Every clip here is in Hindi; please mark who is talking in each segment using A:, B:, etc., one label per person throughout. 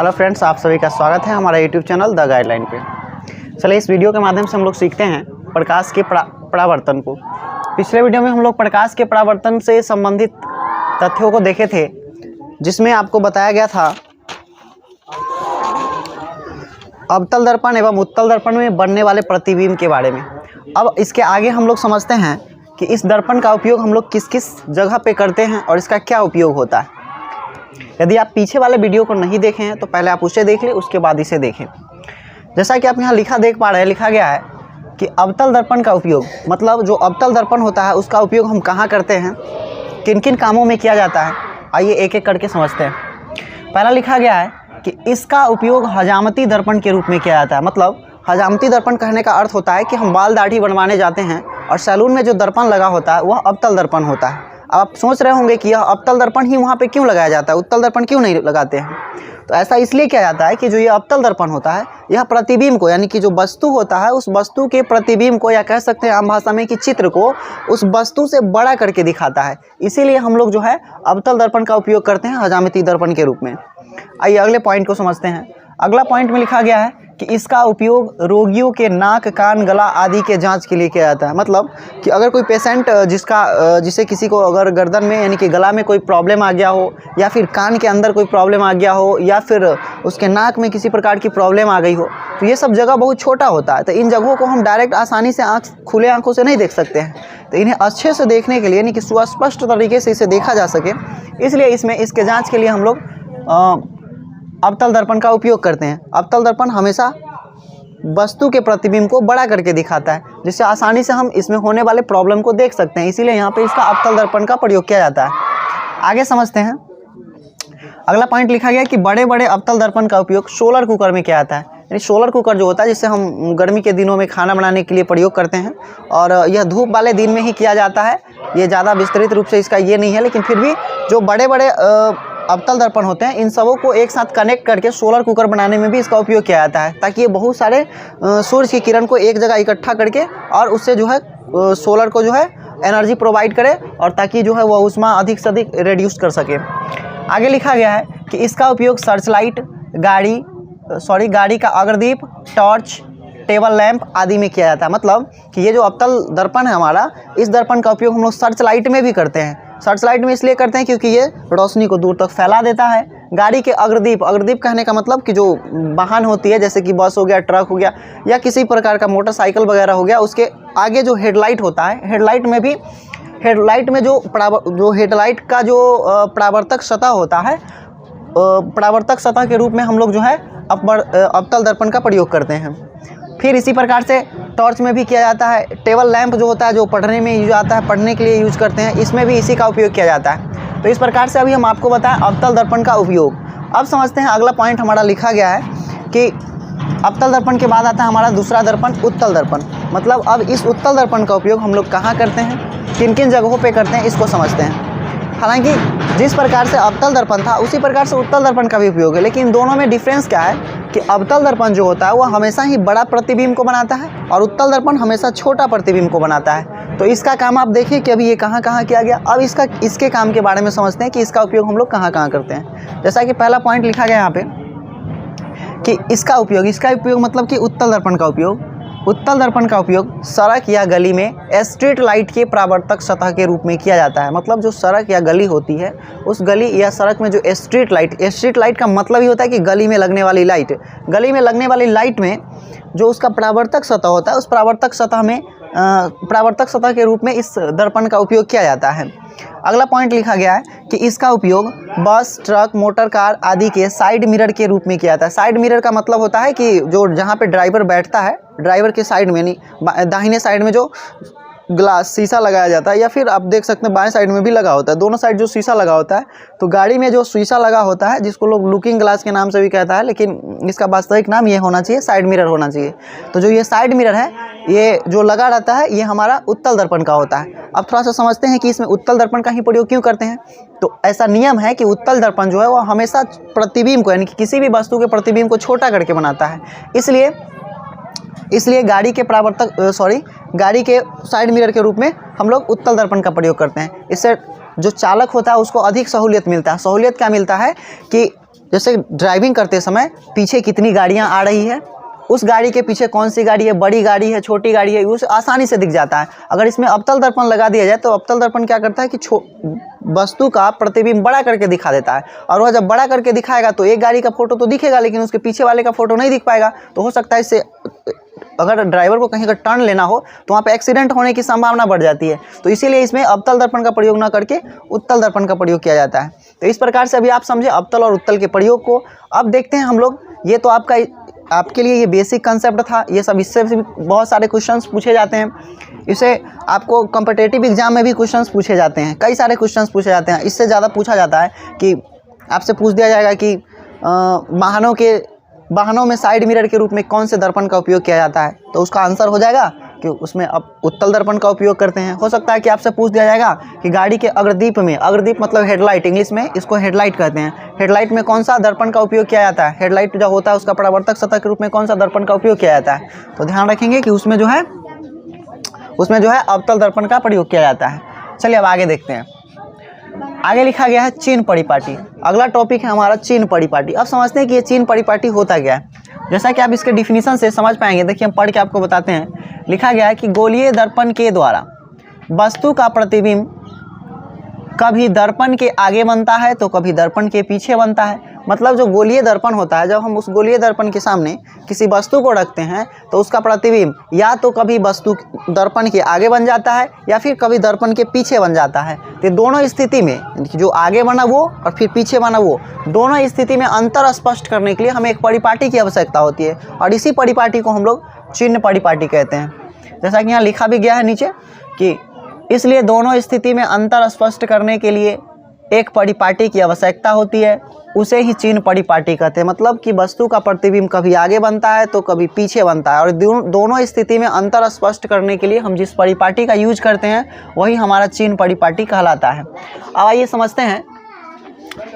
A: हेलो फ्रेंड्स, आप सभी का स्वागत है हमारा यूट्यूब चैनल द गाइडलाइन पे। चलिए इस वीडियो के माध्यम से हम लोग सीखते हैं प्रकाश के परावर्तन को। पिछले वीडियो में हम लोग प्रकाश के परावर्तन से संबंधित तथ्यों को देखे थे, जिसमें आपको बताया गया था अवतल दर्पण एवं उत्तल दर्पण में बनने वाले प्रतिबिंब के बारे में। अब इसके आगे हम लोग समझते हैं कि इस दर्पण का उपयोग हम लोग किस किस जगह पे करते हैं और इसका क्या उपयोग होता है। यदि आप पीछे वाले वीडियो को नहीं देखे हैं तो पहले आप उसे देख लें, उसके बाद इसे देखें। जैसा कि आप यहाँ देख पा रहे हैं, लिखा गया है कि अवतल दर्पण का उपयोग, मतलब जो अवतल दर्पण होता है उसका उपयोग हम कहाँ करते हैं, किन किन कामों में किया जाता है। आइए एक एक करके समझते हैं। पहला लिखा गया है कि इसका उपयोग हजामती दर्पण के रूप में किया जाता है। मतलब हजामती दर्पण कहने का अर्थ होता है कि हम बाल दाढ़ी बनवाने जाते हैं और सैलून में जो दर्पण लगा होता है वह अवतल दर्पण होता है। अब आप सोच रहे होंगे कि यह अवतल दर्पण ही वहाँ पे क्यों लगाया जाता है, उत्तल दर्पण क्यों नहीं लगाते हैं। तो ऐसा इसलिए किया जाता है कि जो ये अवतल दर्पण होता है यह प्रतिबिंब को, यानी कि जो वस्तु होता है उस वस्तु के प्रतिबिंब को, या कह सकते हैं आम भाषा में कि चित्र को, उस वस्तु से बड़ा करके दिखाता है। इसीलिए हम लोग जो है अवतल दर्पण का उपयोग करते हैं हजामती दर्पण के रूप में। आइए अगले पॉइंट को समझते हैं। अगला पॉइंट में लिखा गया है कि इसका उपयोग रोगियों के नाक, कान, गला आदि के जांच के लिए किया जाता है। मतलब कि अगर कोई पेशेंट जिसे किसी को अगर गर्दन में यानी कि गला में कोई प्रॉब्लम आ गया हो, या फिर कान के अंदर कोई प्रॉब्लम आ गया हो, या फिर उसके नाक में किसी प्रकार की प्रॉब्लम आ गई हो, तो ये सब जगह बहुत छोटा होता है। तो इन जगहों को हम डायरेक्ट आसानी से खुले आँखों से नहीं देख सकते हैं। तो इन्हें अच्छे से देखने के लिए, यानी कि सुस्पष्ट तरीके से इसे देखा जा सके, इसलिए इसके जाँच के लिए हम लोग अवतल दर्पण का उपयोग करते हैं। अवतल दर्पण हमेशा वस्तु के प्रतिबिंब को बड़ा करके दिखाता है, जिससे आसानी से हम इसमें होने वाले प्रॉब्लम को देख सकते हैं। इसीलिए यहाँ पे इसका अवतल दर्पण का प्रयोग किया जाता है। आगे समझते हैं। अगला पॉइंट लिखा गया कि बड़े बड़े अवतल दर्पण का उपयोग सोलर कुकर में किया जाता है। यानी सोलर कुकर जो होता है, जिससे हम गर्मी के दिनों में खाना बनाने के लिए प्रयोग करते हैं, और यह धूप वाले दिन में ही किया जाता है। ये ज़्यादा विस्तृत रूप से इसका ये नहीं है, लेकिन फिर भी जो बड़े बड़े अवतल दर्पण होते हैं, इन सबों को एक साथ कनेक्ट करके सोलर कुकर बनाने में भी इसका उपयोग किया जाता है, ताकि ये बहुत सारे सूर्य की किरण को एक जगह इकट्ठा करके और उससे जो है सोलर को जो है एनर्जी प्रोवाइड करे, और ताकि जो है वह ऊष्मा अधिक से अधिक रिड्यूस कर सके। आगे लिखा गया है कि इसका उपयोग सर्च लाइट, गाड़ी का अग्रदीप, टॉर्च, टेबल लैंप आदि में किया जाता है। मतलब कि ये जो अवतल दर्पण है हमारा, इस दर्पण का उपयोग हम लोग सर्च लाइट में भी करते हैं। सर्च लाइट में इसलिए करते हैं क्योंकि ये रोशनी को दूर तक फैला देता है। गाड़ी के अग्रदीप कहने का मतलब कि जो वाहन होती है, जैसे कि बस हो गया, ट्रक हो गया, या किसी प्रकार का मोटरसाइकिल वगैरह हो गया, उसके आगे जो हेडलाइट होता है, हेडलाइट में जो हेडलाइट का जो परावर्तक सतह होता है, परावर्तक सतह के रूप में हम लोग जो है अवतल दर्पण का प्रयोग करते हैं। फिर इसी प्रकार से टॉर्च में भी किया जाता है। टेबल लैंप जो होता है, जो पढ़ने में यूज आता है, पढ़ने के लिए यूज करते हैं, इसमें भी इसी का उपयोग किया जाता है। तो इस प्रकार से अभी हम आपको बताएं अवतल दर्पण का उपयोग। अब समझते हैं अगला पॉइंट हमारा लिखा गया है कि अवतल दर्पण के बाद आता है हमारा दूसरा दर्पण, उत्तल दर्पण। मतलब अब इस उत्तल दर्पण का उपयोग हम लोग कहाँ करते हैं, किन किन जगहों पर करते हैं, इसको समझते हैं। हालांकि जिस प्रकार से अवतल दर्पण था उसी प्रकार से उत्तल दर्पण का भी उपयोग है, लेकिन दोनों में डिफरेंस क्या है कि अवतल दर्पण जो होता है वह हमेशा ही बड़ा प्रतिबिंब को बनाता है, और उत्तल दर्पण हमेशा छोटा प्रतिबिंब को बनाता है। तो इसका काम आप देखिए कि अभी ये कहाँ कहाँ किया गया। अब इसके काम के बारे में समझते हैं कि इसका उपयोग हम लोग कहाँ कहाँ करते हैं। जैसा कि पहला पॉइंट लिखा गया यहाँ पे कि इसका उपयोग मतलब कि उत्तल दर्पण का उपयोग सड़क या गली में स्ट्रीट लाइट के परावर्तक सतह के रूप में किया जाता है। मतलब जो सड़क या गली होती है, उस गली या सड़क में जो स्ट्रीट लाइट का मतलब ही होता है कि गली में लगने वाली लाइट। गली में लगने वाली लाइट में जो उसका परावर्तक सतह होता है, उस परावर्तक सतह के रूप में इस दर्पण का उपयोग किया जाता है। अगला पॉइंट लिखा गया है कि इसका उपयोग बस, ट्रक, मोटर कार आदि के साइड मिरर के रूप में किया जाता है। साइड मिरर का मतलब होता है कि जो जहाँ पे ड्राइवर बैठता है, ड्राइवर के साइड में, नहीं दाहिने साइड में जो ग्लास शीशा लगाया जाता है, या फिर आप देख सकते हैं बाएं साइड में भी लगा होता है, दोनों साइड जो शीशा लगा होता है। तो गाड़ी में जो शीशा लगा होता है, जिसको लोग लुकिंग ग्लास के नाम से भी कहता है, लेकिन इसका वास्तविक नाम ये होना चाहिए, साइड मिरर होना चाहिए। तो जो ये साइड मिरर है, ये जो लगा रहता है, ये हमारा उत्तल दर्पण का होता है। अब थोड़ा सा समझते हैं कि इसमें उत्तल दर्पण का ही प्रयोग क्यों करते हैं। तो ऐसा नियम है कि उत्तल दर्पण जो है वो हमेशा प्रतिबिंब को, यानी कि किसी भी वस्तु के प्रतिबिंब को छोटा करके बनाता है। इसलिए गाड़ी के साइड मिरर के रूप में हम लोग उत्तल दर्पण का प्रयोग करते हैं। इससे जो चालक होता है उसको अधिक सहूलियत मिलता है। सहूलियत क्या मिलता है कि जैसे ड्राइविंग करते समय पीछे कितनी गाड़ियाँ आ रही है, उस गाड़ी के पीछे कौन सी गाड़ी है, बड़ी गाड़ी है, छोटी गाड़ी है, उसे आसानी से दिख जाता है। अगर इसमें अवतल दर्पण लगा दिया जाए तो अवतल दर्पण क्या करता है कि वस्तु का प्रतिबिंब बड़ा करके दिखा देता है, और वह जब बड़ा करके दिखाएगा तो एक गाड़ी का फोटो तो दिखेगा लेकिन उसके पीछे वाले का फोटो नहीं दिख पाएगा। तो हो सकता है इससे अगर ड्राइवर को कहीं का टर्न लेना हो तो वहाँ पे एक्सीडेंट होने की संभावना बढ़ जाती है। तो इसीलिए इसमें अवतल दर्पण का प्रयोग न करके उत्तल दर्पण का प्रयोग किया जाता है। तो इस प्रकार से अभी आप समझे अवतल और उत्तल के प्रयोग को। अब देखते हैं हम लोग, ये तो आपके लिए ये बेसिक कंसेप्ट था, ये सब इससे भी बहुत सारे क्वेश्चंस पूछे जाते हैं। इसे आपको कॉम्पिटिटिव एग्जाम में भी क्वेश्चंस पूछे जाते हैं, कई सारे क्वेश्चंस पूछे जाते हैं। इससे ज़्यादा पूछा जाता है कि आपसे पूछ दिया जाएगा कि वाहनों में साइड मिरर के रूप में कौन से दर्पण का उपयोग किया जाता है, तो उसका आंसर हो जाएगा कि उसमें अब उत्तल दर्पण का उपयोग करते हैं। हो सकता है कि आपसे पूछ दिया जाएगा कि गाड़ी के अग्रदीप में, अग्रदीप मतलब हेडलाइट, इंग्लिश में इसको हेडलाइट कहते हैं, हेडलाइट में कौन सा दर्पण का उपयोग किया जाता है, हेडलाइट जो होता है उसका परावर्तक सतह के रूप में कौन सा दर्पण का उपयोग किया जाता है। तो ध्यान रखेंगे कि उसमें जो है अवतल दर्पण का प्रयोग किया जाता है। चलिए अब आगे देखते हैं। आगे लिखा गया है चिन्ह परिपाटी। अगला टॉपिक है हमारा चिन्ह परिपाटी। अब समझते हैं कि ये चिन्ह परिपाटी होता क्या है। जैसा कि आप इसके डिफिनीशन से समझ पाएंगे, देखिए हम पढ़ के आपको बताते हैं। लिखा गया है कि गोलीय दर्पण के द्वारा वस्तु का प्रतिबिंब कभी दर्पण के आगे बनता है तो कभी दर्पण के पीछे बनता है। मतलब जो गोलीय दर्पण होता है, जब हम उस गोलीय दर्पण के सामने किसी वस्तु को रखते हैं तो उसका प्रतिबिंब या तो कभी वस्तु दर्पण के आगे बन जाता है या फिर कभी दर्पण के पीछे बन जाता है। तो दोनों स्थिति में, जो आगे बना वो और फिर पीछे बना वो, दोनों स्थिति में अंतर स्पष्ट करने के लिए हमें एक परिपाटी की आवश्यकता होती है, और इसी परिपाटी को हम लोग चिन्ह परिपाटी कहते हैं। जैसा कि यहाँ लिखा भी गया है नीचे कि इसलिए दोनों स्थिति में अंतर स्पष्ट करने के लिए एक परिपाटी की आवश्यकता होती है, उसे ही चिन्ह परिपाटी कहते हैं। मतलब कि वस्तु का प्रतिबिंब कभी आगे बनता है तो कभी पीछे बनता है, और दोनों स्थिति में अंतर स्पष्ट करने के लिए हम जिस परिपाटी का यूज करते हैं वही हमारा चिन्ह परिपाटी कहलाता है। अब आइए समझते हैं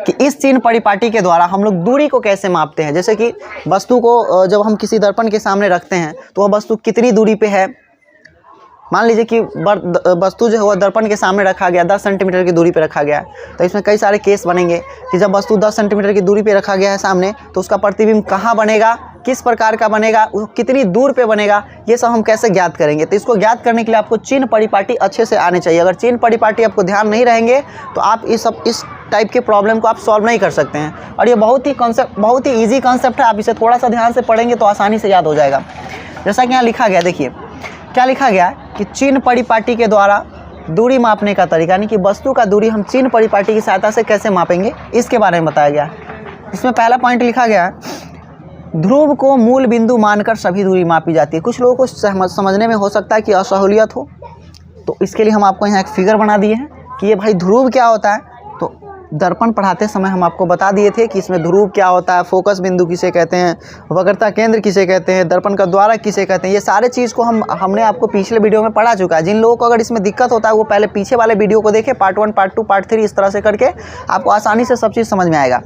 A: कि इस चिन्ह परिपाटी के द्वारा हम लोग दूरी को कैसे मापते हैं। जैसे कि वस्तु को जब हम किसी दर्पण के सामने रखते हैं तो वह वस्तु कितनी दूरी पे है। मान लीजिए कि वस्तु जो है वह दर्पण के सामने रखा गया, 10 सेंटीमीटर की दूरी पे रखा गया है। तो इसमें कई सारे केस बनेंगे कि जब वस्तु 10 सेंटीमीटर की दूरी पे रखा गया है सामने, तो उसका प्रतिबिंब कहाँ बनेगा, किस प्रकार का बनेगा, वो कितनी दूर पे बनेगा, ये सब हम कैसे ज्ञात करेंगे। तो इसको ज्ञात करने के लिए आपको चिन्ह परिपाटी अच्छे से आने चाहिए। अगर चिन्ह परिपाटी आपको ध्यान नहीं रहेंगे तो आप इस टाइप के प्रॉब्लम को आप सॉल्व नहीं कर सकते हैं। और ये बहुत ही ईजी कॉन्सेप्ट है, आप इसे थोड़ा सा ध्यान से पढ़ेंगे तो आसानी से याद हो जाएगा। जैसा कि यहाँ लिखा गया, देखिए क्या लिखा गया है कि चिन्ह परिपाटी के द्वारा दूरी मापने का तरीका, यानी कि वस्तु का दूरी हम चिन्ह परिपाटी की सहायता से कैसे मापेंगे, इसके बारे में बताया गया। इसमें पहला पॉइंट लिखा गया है ध्रुव को मूल बिंदु मानकर सभी दूरी मापी जाती है। कुछ लोगों को समझने में हो सकता है कि असहूलियत हो, तो इसके लिए हम आपको यहाँ एक फिगर बना दिए हैं कि ये भाई ध्रुव क्या होता है। तो दर्पण पढ़ाते समय हम आपको बता दिए थे कि इसमें ध्रुव क्या होता है, फोकस बिंदु किसे कहते हैं, वक्रता केंद्र किसे कहते हैं, दर्पण का द्वारक किसे कहते हैं। ये सारे चीज़ को हमने आपको पिछले वीडियो में पढ़ा चुका है। जिन लोगों को अगर इसमें दिक्कत होता है वो पहले पीछे वाले वीडियो को देखें, पार्ट 1, पार्ट 2, पार्ट 3, इस तरह से करके आपको आसानी से सब चीज़ समझ में आएगा।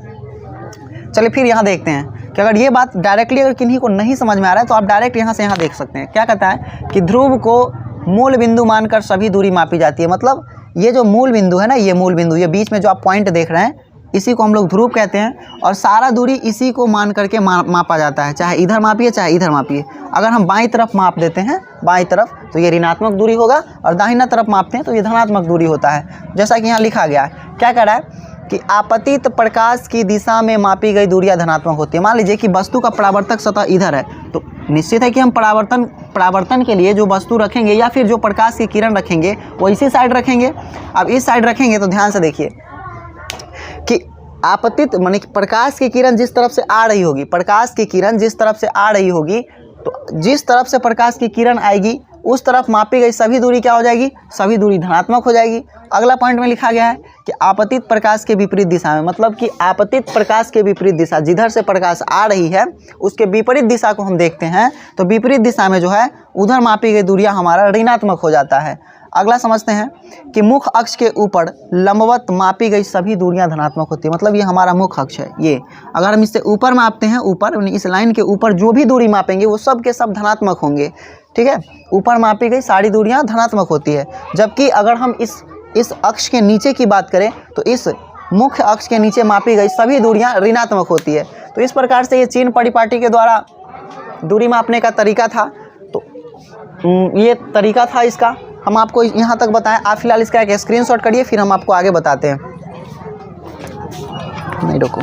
A: चलिए फिर यहाँ देखते हैं कि अगर ये बात डायरेक्टली अगर किन्हीं को नहीं समझ में आ रहा है तो आप डायरेक्ट यहाँ से यहाँ देख सकते हैं। क्या कहता है कि ध्रुव को मूल बिंदु मानकर सभी दूरी मापी जाती है। मतलब ये जो मूल बिंदु है ना, ये मूल बिंदु, ये बीच में जो आप पॉइंट देख रहे हैं, इसी को हम लोग ध्रुव कहते हैं, और सारा दूरी इसी को मान करके मापा जाता है। चाहे इधर मापिए चाहे इधर मापिए। अगर हम बाईं तरफ माप देते हैं, बाईं तरफ, तो ये ऋणात्मक दूरी होगा, और दाहिना तरफ मापते हैं तो ये धनात्मक दूरी होता है। जैसा कि यहाँ लिखा गया है, क्या कह रहा है कि आपतित प्रकाश की दिशा में मापी गई दूरियां धनात्मक होती है। मान लीजिए कि वस्तु का परावर्तक सतह इधर है, तो निश्चित है कि हम परावर्तन के लिए जो वस्तु रखेंगे या फिर जो प्रकाश की किरण रखेंगे वो इसी साइड रखेंगे। अब इस साइड रखेंगे तो ध्यान से देखिए कि आपतित माने प्रकाश की किरण जिस तरफ से आ रही होगी, प्रकाश की किरण जिस तरफ से आ रही होगी, तो जिस तरफ से प्रकाश की किरण आएगी उस तरफ मापी गई सभी दूरी क्या हो जाएगी, सभी दूरी धनात्मक हो जाएगी। अगला पॉइंट में लिखा गया है कि आपतित प्रकाश के विपरीत दिशा में, मतलब कि आपतित प्रकाश के विपरीत दिशा, जिधर से प्रकाश आ रही है उसके विपरीत दिशा को हम देखते हैं तो विपरीत दिशा में जो है उधर मापी गई दूरियां हमारा ऋणात्मक हो जाता है। अगला समझते हैं कि मुख्य अक्ष के ऊपर लंबवत मापी गई सभी दूरियां धनात्मक होती है। मतलब ये हमारा मुख्य अक्ष है। ये अगर हम इससे ऊपर मापते हैं, ऊपर इस लाइन के ऊपर जो भी दूरी मापेंगे वो सब के सब धनात्मक होंगे। ठीक है, ऊपर मापी गई सारी दूरियां धनात्मक होती है। जबकि अगर हम इस अक्ष के नीचे की बात करें तो इस मुख्य अक्ष के नीचे मापी गई सभी दूरियां ऋणात्मक होती है। तो इस प्रकार से ये चिन्ह परिपाटी के द्वारा दूरी मापने का तरीका था। तो ये तरीका था इसका, हम आपको यहाँ तक बताएं। आप फिलहाल इसका एक स्क्रीनशॉट करिए, फिर हम आपको आगे बताते हैं। नहीं रोको।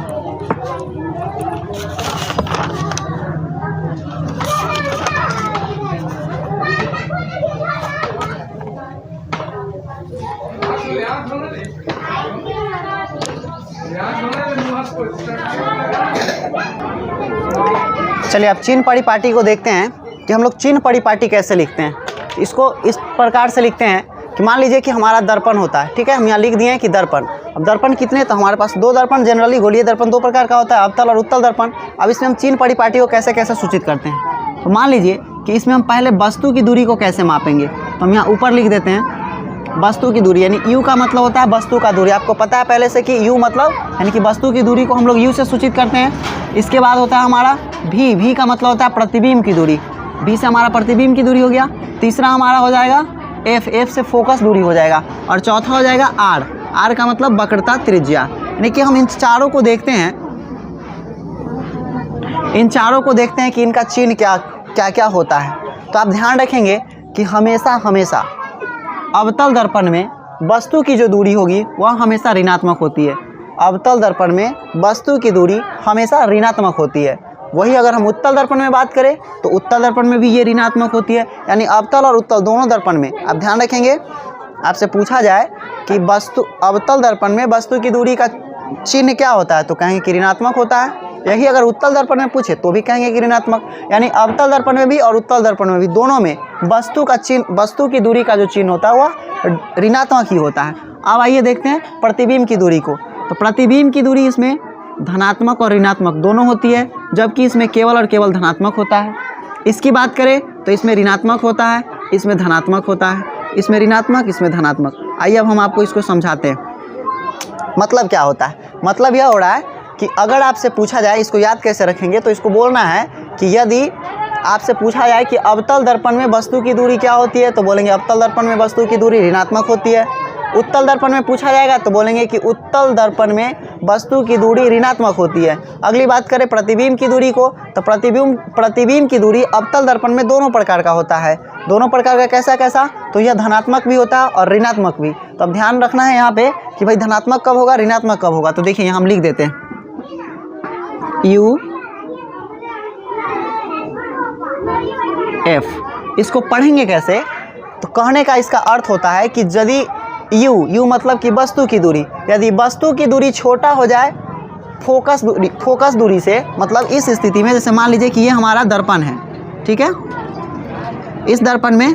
A: चलिए अब चिन्ह परिपाटी को देखते हैं कि हम लोग चिन्ह परिपाटी कैसे लिखते हैं। इसको इस प्रकार से लिखते हैं कि मान लीजिए कि हमारा दर्पण होता है, ठीक है, हम यहाँ लिख दिए हैं कि दर्पण। अब दर्पण कितने, तो हमारे पास 2 दर्पण, जनरली गोलीय दर्पण 2 प्रकार का होता है, अवतल और उत्तल दर्पण। अब इसमें हम चिन्ह परिपाटी को कैसे कैसे सूचित करते हैं। तो मान लीजिए कि इसमें हम पहले वस्तु की दूरी को कैसे मापेंगे, तो हम यहाँ ऊपर लिख देते हैं वस्तु की दूरी, यानी u का मतलब होता है वस्तु का दूरी। आपको पता है पहले से कि u मतलब यानी कि वस्तु की दूरी को हम लोग u से सूचित करते हैं। इसके बाद होता है हमारा v का मतलब होता है प्रतिबिंब की दूरी, v से हमारा प्रतिबिंब की दूरी हो गया। तीसरा हमारा हो जाएगा f से फोकस दूरी हो जाएगा। और चौथा हो जाएगा r का मतलब वक्रता त्रिज्या। यानी कि हम इन चारों को देखते हैं, कि इनका चिन्ह क्या क्या होता है। तो आप ध्यान रखेंगे कि हमेशा अवतल दर्पण में वस्तु की जो दूरी होगी वह हमेशा ऋणात्मक होती है। अवतल दर्पण में वस्तु की दूरी हमेशा ऋणात्मक होती है। वही अगर हम उत्तल दर्पण में बात करें तो उत्तल दर्पण में भी ये ऋणात्मक होती है। यानी अवतल और उत्तल दोनों दर्पण में आप ध्यान रखेंगे, आपसे पूछा जाए कि अवतल दर्पण में वस्तु की दूरी का चिन्ह क्या होता है, तो कहेंगे कि ऋणात्मक होता है। यही अगर उत्तल दर्पण में पूछे तो भी कहेंगे कि ऋणात्मक। यानी अवतल दर्पण में भी और उत्तल दर्पण में भी दोनों में वस्तु की दूरी का जो चिन्ह होता है वह ऋणात्मक ही होता है। अब आइए देखते हैं प्रतिबिंब की दूरी को। तो प्रतिबिंब की दूरी इसमें धनात्मक और ऋणात्मक दोनों होती है, जबकि इसमें केवल और केवल धनात्मक होता है। इसकी बात करें तो इसमें ऋणात्मक होता है, इसमें धनात्मक होता है, इसमें ऋणात्मक, इसमें धनात्मक। आइए अब हम आपको इसको समझाते हैं। मतलब क्या होता है, मतलब यह हो रहा है कि अगर आपसे पूछा जाए, इसको याद कैसे रखेंगे, तो इसको बोलना है कि यदि आपसे पूछा जाए कि अवतल दर्पण में वस्तु की दूरी क्या होती है, तो बोलेंगे अवतल दर्पण में वस्तु की दूरी ऋणात्मक होती है। उत्तल दर्पण में पूछा जाएगा तो बोलेंगे कि उत्तल दर्पण में वस्तु की दूरी ऋणात्मक होती है। अगली बात करें प्रतिबिंब की दूरी को, तो प्रतिबिंब की दूरी अवतल दर्पण में दोनों प्रकार का होता है। दोनों प्रकार का कैसा कैसा, तो यह धनात्मक भी होता है और ऋणात्मक भी। तो अब ध्यान रखना है यहाँ पे कि भाई धनात्मक कब होगा, ऋणात्मक कब होगा। तो देखिए यहाँ हम लिख देते हैं U F। इसको पढ़ेंगे कैसे, तो कहने का इसका अर्थ होता है कि यदि U मतलब कि वस्तु की दूरी, यदि वस्तु की दूरी छोटा हो जाए फोकस दूरी से, मतलब इस स्थिति में जैसे मान लीजिए कि ये हमारा दर्पण है, ठीक है, इस दर्पण में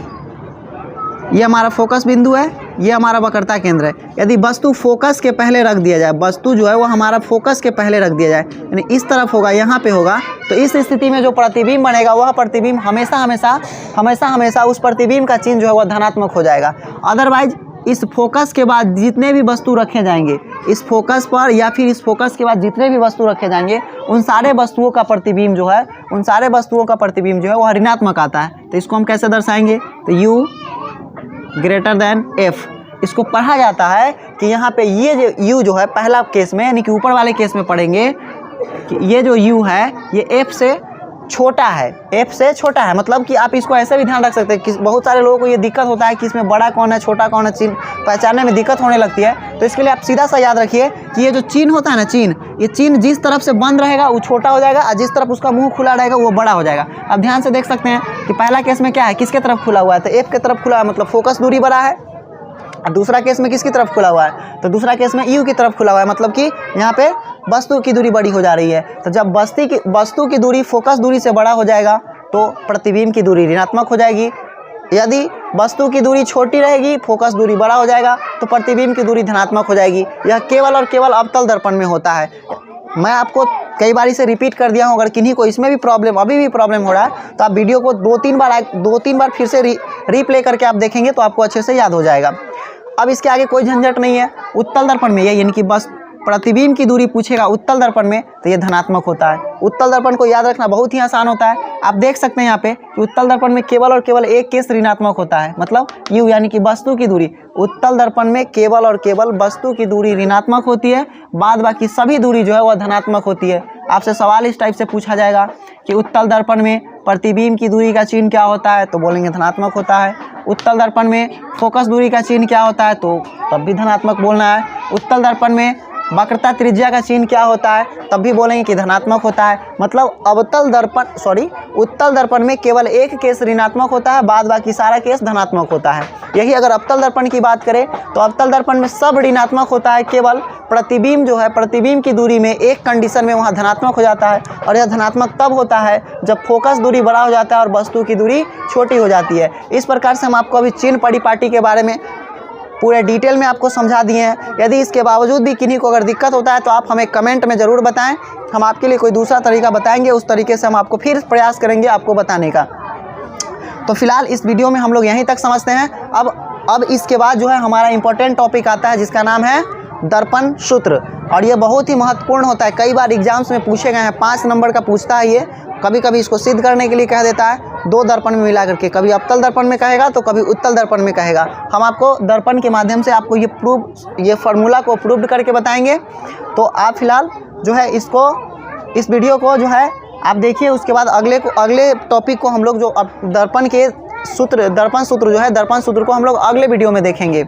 A: ये हमारा फोकस बिंदु है, ये हमारा वक्रता केंद्र है। यदि वस्तु फोकस के पहले रख दिया जाए, वस्तु जो है वो हमारा फोकस के पहले रख दिया जाए, यानी इस तरफ होगा, यहाँ पे होगा, तो इस स्थिति में जो प्रतिबिंब बनेगा वह प्रतिबिंब हमेशा उस प्रतिबिंब का चिन्ह जो है वह धनात्मक हो जाएगा। अदरवाइज इस फोकस के बाद जितने भी वस्तु रखे जाएंगे, इस फोकस पर या फिर इस फोकस के बाद जितने भी वस्तु रखे जाएंगे, उन सारे वस्तुओं का प्रतिबिंब जो है वह ऋणात्मक आता है। तो इसको हम कैसे दर्शाएंगे, तो U ग्रेटर देन F। इसको पढ़ा जाता है कि यहाँ पे ये जो U जो है पहला केस में, यानी कि ऊपर वाले केस में पढ़ेंगे कि ये जो U है ये F से छोटा है। मतलब कि आप इसको ऐसे भी ध्यान रख सकते हैं कि बहुत सारे लोगों को ये दिक्कत होता है कि इसमें बड़ा कौन है छोटा कौन है, चिन्ह पहचानने में दिक्कत होने लगती है। तो इसके लिए आप सीधा सा याद रखिए कि ये जो चिन्ह होता है ना, ये चिन्ह जिस तरफ से बंद रहेगा वो छोटा हो जाएगा और जिस तरफ उसका मुंह खुला रहेगा वो बड़ा हो जाएगा। अब ध्यान से देख सकते हैं कि पहला केस में क्या है, किसके तरफ खुला हुआ है, तो F के तरफ खुला है, मतलब फोकस दूरी बड़ा है। और दूसरा केस में किसकी तरफ खुला हुआ है, तो दूसरा केस में U की तरफ खुला हुआ है, मतलब कि यहाँ पे वस्तु की दूरी बड़ी हो जा रही है। तो जब वस्तु की दूरी फोकस दूरी से बड़ा हो जाएगा तो प्रतिबिंब की दूरी ऋणात्मक हो जाएगी। यदि वस्तु की दूरी छोटी रहेगी, फोकस दूरी बड़ा हो जाएगा, तो प्रतिबिंब की दूरी धनात्मक हो जाएगी। यह केवल और केवल अवतल दर्पण में होता है। मैं आपको कई बार इसे रिपीट कर दिया हूँ। अगर किन्हीं को इसमें भी अभी भी प्रॉब्लम हो रहा है तो आप वीडियो को दो तीन बार फिर से रीप्ले करके आप देखेंगे तो आपको अच्छे से याद हो जाएगा। अब इसके आगे कोई झंझट नहीं है। उत्तल दर्पण में यानी कि बस प्रतिबिंब की दूरी पूछेगा उत्तल दर्पण में तो ये धनात्मक होता है। उत्तल दर्पण को याद रखना बहुत ही आसान होता है। आप देख सकते हैं यहाँ पे कि उत्तल दर्पण में केवल और केवल एक केस ऋणात्मक होता है, मतलब U यानी कि वस्तु की दूरी। उत्तल दर्पण में केवल और केवल वस्तु की दूरी ऋणात्मक होती है, बाद बाकी सभी दूरी जो है वह धनात्मक होती है। आपसे सवाल इस टाइप से पूछा जाएगा कि उत्तल दर्पण में प्रतिबिंब की दूरी का चिन्ह क्या होता है, तो बोलेंगे धनात्मक होता है। उत्तल दर्पण में फोकस दूरी का चिन्ह क्या होता है, तो तब भी धनात्मक बोलना है। उत्तल दर्पण में वक्रता त्रिज्या का चिन्ह क्या होता है, तब भी बोलेंगे कि धनात्मक होता है। मतलब उत्तल दर्पण में केवल एक केस ऋणात्मक होता है, बाद बाकी सारा केस धनात्मक होता है। यही अगर अवतल दर्पण की बात करें तो अवतल दर्पण में सब ऋणात्मक होता है, केवल प्रतिबिंब जो है प्रतिबिंब की दूरी में एक कंडीशन में वहाँ धनात्मक हो जाता है, और यह धनात्मक तब होता है जब फोकस दूरी बड़ा हो जाता है और वस्तु की दूरी छोटी हो जाती है। इस प्रकार से हम आपको अभी चिन्ह परिपाटी के बारे में पूरे डिटेल में आपको समझा दिए हैं। यदि इसके बावजूद भी किन्हीं को अगर दिक्कत होता है तो आप हमें कमेंट में ज़रूर बताएं, हम आपके लिए कोई दूसरा तरीका बताएंगे, उस तरीके से हम आपको फिर प्रयास करेंगे आपको बताने का। तो फिलहाल इस वीडियो में हम लोग यहीं तक समझते हैं। अब इसके बाद जो है हमारा इंपॉर्टेंट टॉपिक आता है जिसका नाम है दर्पण सूत्र, और ये बहुत ही महत्वपूर्ण होता है। कई बार एग्जाम्स में पूछे गए हैं, 5 नंबर का पूछता है ये। कभी कभी इसको सिद्ध करने के लिए कह देता है 2 दर्पण में मिला करके, कभी अवतल दर्पण में कहेगा तो कभी उत्तल दर्पण में कहेगा। हम आपको दर्पण के माध्यम से आपको ये फार्मूला को प्रूव करके बताएंगे। तो आप फिलहाल जो है इस वीडियो को जो है आप देखिए, उसके बाद अगले टॉपिक को हम लोग जो दर्पण सूत्र को हम लोग अगले वीडियो में देखेंगे।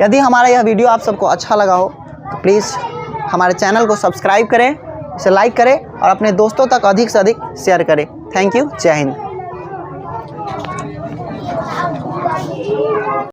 A: यदि हमारा यह वीडियो आप सबको अच्छा लगा हो तो प्लीज़ हमारे चैनल को सब्सक्राइब करें, इसे लाइक करें और अपने दोस्तों तक अधिक से अधिक शेयर करें। Thank you. जय हिंद।